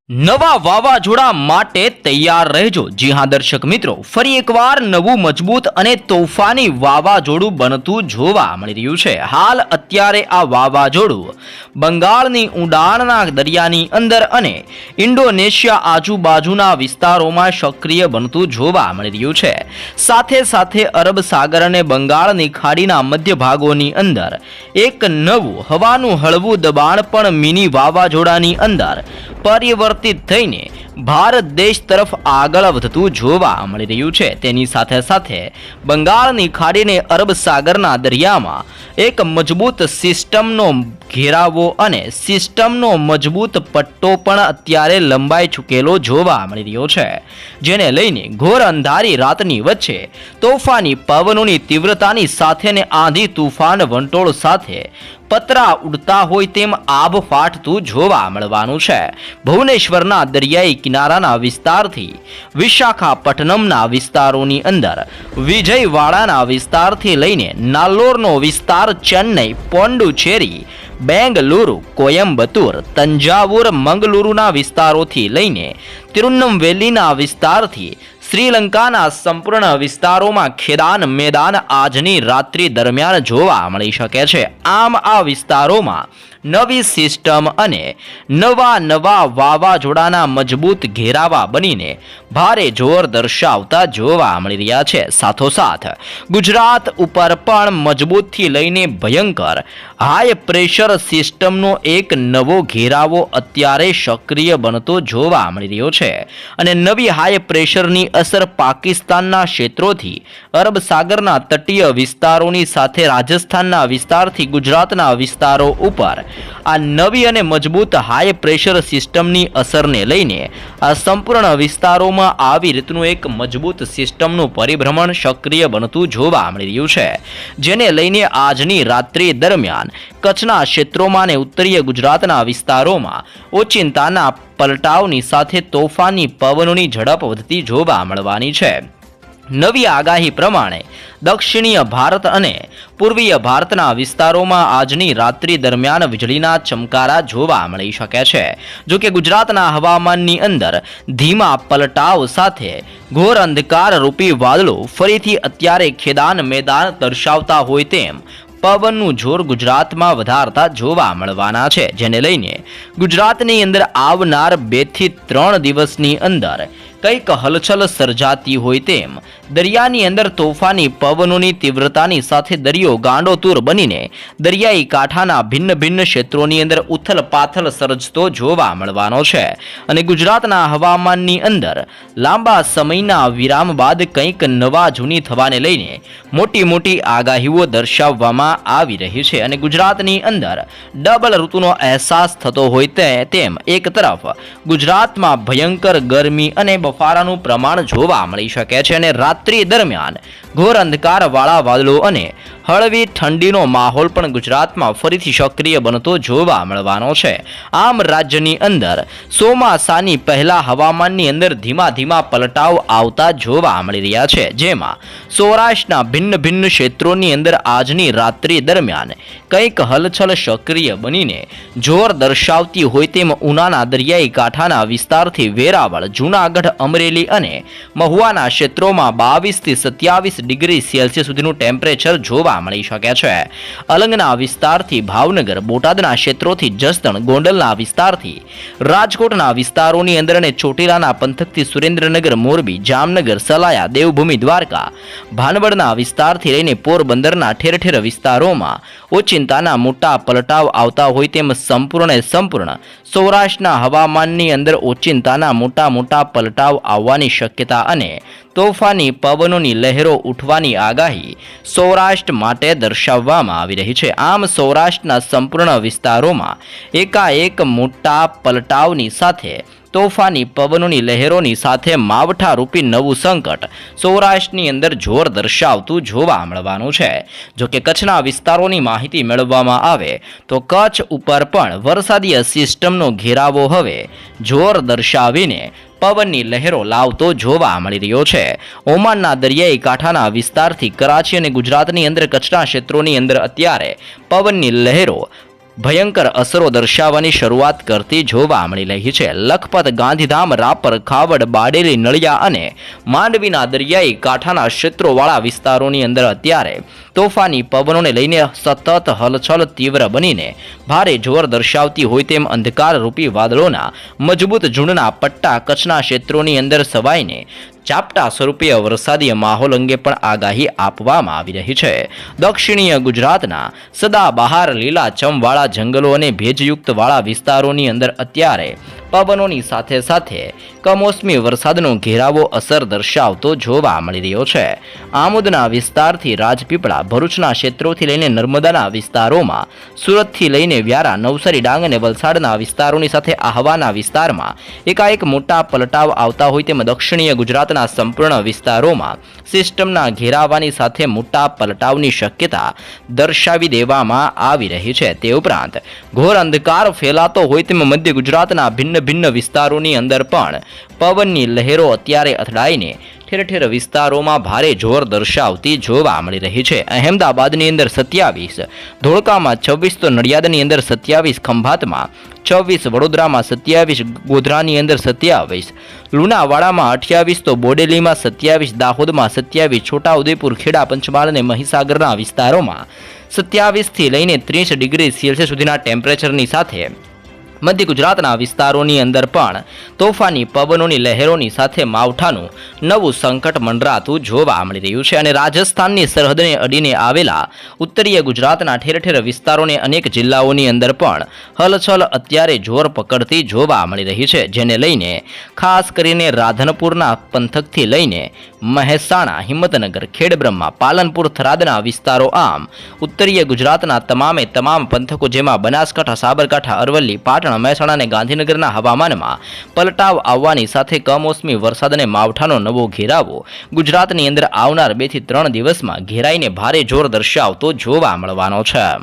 નવા વાવાઝોડા માટે તૈયાર રહેજો। જી હા દર્શક મિત્રો, ફરી એકવાર નવું મજબૂત અને તોફાની વાવાઝોડું બનતું જોવા મળી રહ્યું છે। હાલ અત્યારે આ વાવાઝોડું બંગાળની ઊંડાણના દરિયાની અંદર અને ઇન્ડોનેશિયા આજુબાજુના વિસ્તારોમાં સક્રિય બનતું જોવા મળી રહ્યું છે। સાથે સાથે અરબ સાગર અને બંગાળની ખાડીના મધ્ય ભાગોની અંદર એક નવું હવાનું હળવું દબાણ પણ મિની વાવાઝોડાની અંદર પરિવર્તિત થઈને ભારત દેશ તરફ આગળ વધતું જોવા મળી રહ્યું છે। તેની સાથે સાથે બંગાળની ખાડીને અરબ સાગરના દરિયામાં એક મજબૂત સિસ્ટમનો ઘેરાવો અને સિસ્ટમનો મજબૂત પટ્ટો પણ અત્યારે લંબાઈ ચૂકેલો જોવા મળી રહ્યો છે, જેને લઈને ઘોર અંધારી રાતની વચ્ચે તોફાની પવનોની તીવ્રતાની સાથે ને આંધી તુફાન વંટોળ સાથે પતરા ઉડતા હોય તેમ આબ ફાટતું જોવા મળવાનું છે। ભુવનેશ્વરના દરિયાઈ કિનારાના વિસ્તારથી વિશાખાપટ્ટનમના વિસ્તારોની અંદર વિજયવાડાના વિસ્તારથી લઈને નાલ્લોરનો વિસ્તાર, ચેન્નઈ, પોંડુચેરી, બેંગલુરુ, કોયમ્બતુર, તંજાવુર, મંગલુરુના વિસ્તારોથી લઈને તિરુનંવેલીના વિસ્તારથી શ્રીલંકાના સંપૂર્ણ વિસ્તારોમાં ખેદાન મેદાન આજની રાત્રિ દરમિયાન જોવા મળી શકે છે। આમ આ વિસ્તારોમાં નવી સિસ્ટમ અને નવા વાવાઝોડાના મજબૂત ઘેરાવા બનીને ભારે જોર દર્શાવતા જોવા મળી રહ્યા છે। સાથોસાથ ગુજરાત ઉપર પણ મજબૂતથી લઈને ભયંકર હાઈ પ્રેશર સિસ્ટમનો એક નવો ઘેરાવો અત્યારે સક્રિય બનતો જોવા મળી રહ્યો છે અને નવી હાઈ પ્રેશરની અસર પાકિસ્તાનના ક્ષેત્રોથી અરબ સાગરના તટીય વિસ્તારોની સાથે રાજસ્થાનના વિસ્તારથી ગુજરાતના વિસ્તારો ઉપર આ નવી અને મજબૂત હાઈ પ્રેશર સિસ્ટમની અસરને લઈને આ સંપૂર્ણ વિસ્તારોમાં આવી રીતનું એક મજબૂત સિસ્ટમનું પરિભ્રમણ સક્રિય બનતું જોવા મળી રહ્યું છે, જેને લઈને આજની રાત્રિ દરમિયાન કચ્છના ક્ષેત્રોમાં અને ઉત્તરીય ગુજરાતના વિસ્તારોમાં ઓચિંતાના પલટાવની સાથે તોફાની પવનોની ઝડપ વધતી જોવા મળવાની છે। નવી આગાહી પ્રમાણે દક્ષિણીય ભારત અને પૂર્વીય ભારતના વિસ્તારોમાં આજની રાત્રિ દરમિયાન વીજળીના ચમકારા જોવા મળી શકે છે। જો કે ગુજરાતના હવામાનની અંદર ધીમા પલટાવ સાથે ઘોર અંધકાર રૂપી વાદળો ફરીથી અત્યારે ખેદાન મેદાન દર્શાવતા હોય તેમ પવનનું જોર ગુજરાતમાં વધારતા જોવા મળવાના છે, જેને લઈને ગુજરાતની અંદર આવનાર 2 થી 3 દિવસની અંદર કંઈક હલચલ સર્જાતી હોય તેમ દરિયાની અંદર તોફાની પવનોની તીવ્રતાની સાથે દરિયો ગાંડોતૂર બનીને દરિયાઈ કાંઠાના ભિન્ન ભિન્ન ક્ષેત્રોની અંદર ઉથલ પાથલ સર્જતો જોવા મળવાનો છે અને ગુજરાતના હવામાનની અંદર લાંબા સમયના વિરામ બાદ કંઈક નવા જૂની થવાને લઈને મોટી મોટી આગાહીઓ દર્શાવવામાં આવી રહી છે અને ગુજરાતની અંદર ડબલ ઋતુનો અહેસાસ થતો હોય તેમ એક તરફ ગુજરાતમાં ભયંકર ગરમી અને બફારાનું પ્રમાણ જોવા મળી શકે છે અને રાત્રિ દરમિયાન ઘોર અંધકારવાળા વાદળો અને હળવી ઠંડીનો માહોલ પણ ગુજરાતમાં ફરીથી સક્રિય બનતો જોવા મળવાનો છે। આમ રાજ્યની અંદર ચોમાસાની પહેલા હવામાનની અંદર ધીમા ધીમા પલટાવ આવતા જોવા મળી રહ્યા છે, જેમાં સૌરાષ્ટ્રના ભિન્ન ભિન્ન ક્ષેત્રોની અંદર આજની રાત્રિ દરમિયાન કંઈક હલચલ સક્રિય બનીને જોર દર્શાવતી હોય તેમ ઉનાના દરિયાઈ કાંઠાના વિસ્તારથી વેરાવળ, જૂનાગઢ, અમરેલી અને મહુવાના ક્ષેત્રોમાં 22 થી 27 ડિગ્રી સેલ્સિયસ સુધીનું ટેમ્પરેચર જોવા મળી શકે છે। અલંગના વિસ્તારથી ભાવનગર, બોટાદના ક્ષેત્રોથી જસદણ, ગોંડલના વિસ્તારથી રાજકોટના વિસ્તારોની અંદર અને ચોટીલાના પંથકથી સુરેન્દ્રનગર, મોરબી, જામનગર, સલાયા, દેવભૂમિ, દ્વારકા, ભાનવડના વિસ્તારથી લઈને પોરબંદરના ઠેર ઠેર વિસ્તારોમાં ઓચિંતાના મોટા પલટાવ આવતા હોય તેમ સંપૂર્ણ સૌરાષ્ટ્રના હવામાનની અંદર ઓચિંતાના મોટા પલટાવ આવવાની શક્યતા અને તોફાની પવનોની લહેરો ઉઠવાની આગાહી સૌરાષ્ટ્ર માટે દર્શાવવામાં આવી રહી છે। આમ સૌરાષ્ટ્રના સંપૂર્ણ વિસ્તારોમાં એકાએક મોટા પલટાવની સાથે તોફાની પવનોની લહેરોની સાથે માવઠા રૂપી નવું સંકટ સૌરાષ્ટ્રની અંદર જોર દર્શાવતું જોવા મળવાનું છે। જો કે કચ્છના વિસ્તારોની માહિતી મેળવવામાં આવે તો કચ્છ ઉપર પણ વરસાદીય સિસ્ટમનો ઘેરાવો હવે જોર દર્શાવીને પવનની લહેરો લાવતો જોવા મળી રહ્યો છે। ઓમાનના દરિયાઈ કાંઠાના વિસ્તારથી કરાચી અને ગુજરાતની અંદર કચ્છના ક્ષેત્રોની અંદર અત્યારે પવનની લહેરો ભયંકર અસરો દર્શાવવાની શરૂઆત કરતી જોવા મળી રહી છે. લખપત, ગાંધીધામ, રાપર, ખાવડ, બારડોલી, નળિયા અને માંડવીના દરિયાઈ કાંઠાના ક્ષેત્રોવાળા વિસ્તારોની અંદર અત્યારે તોફાની પવનોને લઈને સતત હલચલ તીવ્ર બનીને ભારે જોર દર્શાવતી હોય તેમ અંધકારરૂપી વાદળોના મજબૂત ઝુંડના પટ્ટા કચ્છના ક્ષેત્રોની અંદર સવાઈને ઝાપટા સ્વરૂપે વરસાદી માહોલ અંગે પણ આગાહી આપવામાં આવી રહી છે. દક્ષિણીય ગુજરાતના સદાબહાર લીલાછમવાળા જંગલો અને ભેજયુક્ત વાળા વિસ્તારોની અંદર અત્યારે પવનોની સાથે સાથે કમોસમી વરસાદનો ઘેરાવો અસર દર્શાવતો જોવા મળી રહ્યો છે. આમોદના વિસ્તારથી રાજપીપળા, ભરૂચના ક્ષેત્રોથી લઈને નર્મદાના વિસ્તારોમાં, સુરતથી લઈને વ્યારા, નવસારી, ડાંગ અને વલસાડના વિસ્તારોની સાથે આહવાના વિસ્તારમાં એકાએક મોટા પલટાવ આવતા હોય તેમ દક્ષિણીય ગુજરાતના સંપૂર્ણ વિસ્તારોમાં સિસ્ટમના ઘેરાવાની સાથે મોટા પલટાવની શક્યતા દર્શાવી દેવામાં આવી રહી છે. તે ઉપરાંત ઘોર અંધકાર ફેલાતો હોય તેમ મધ્ય ગુજરાતના ભિન્ન વિસ્તારોની અંદર પણ પવનની લહેરો અત્યારે અથડાઈને ઠેર ઠેર વિસ્તારોમાં ભારે જોર દર્શાવતી જોવા મળી રહી છે. અહેમદાબાદની અંદર 27, ધોળકામાં 26, તો નડિયાદની અંદર 27, ખંભાતમાં 26, વડોદરામાં 27, ગોધરાની અંદર 27, લુણાવાડામાં 28, તો બોડેલીમાં 27, દાહોદમાં 27, છોટાઉદેપુર, ખેડા, પંચમહાલ અને મહીસાગરના વિસ્તારોમાં 27 થી લઈને 30 ડિગ્રી સેલ્સિયસ સુધીના ટેમ્પરેચરની સાથે મધ્ય ગુજરાતના વિસ્તારોની અંદર પણ તોફાની પવનોની લહેરોની સાથે માવઠાનું નવું સંકટ મંડરાતું જોવા મળી રહ્યું છે. અને રાજસ્થાનની સરહદને અડીને આવેલા ઉત્તરીય ગુજરાતના ઠેર ઠેર વિસ્તારોને અનેક જિલ્લાઓની અંદર પણ હલચલ અત્યારે જોર પકડતી જોવા મળી રહી છે. જેને લઈને ખાસ કરીને રાધનપુરના પંથકથી લઈને મહેસાણા, હિંમતનગર, ખેડબ્રહ્મા, પાલનપુર, થરાદના વિસ્તારો, આમ ઉત્તરીય ગુજરાતના તમામે તમામ પંથકો જેમાં બનાસકાંઠા, સાબરકાંઠા, અરવલ્લી, પાટણ, મહેસાણા અને ગાંધીનગરના હવામાનમાં પલટાવ આવવાની સાથે કમોસમી વરસાદ અને માવઠાનો નવો ઘેરાવો ગુજરાતની અંદર આવનાર 2 થી 3 દિવસમાં ઘેરાઈને ભારે જોર દર્શાવતો જોવા મળવાનો છે.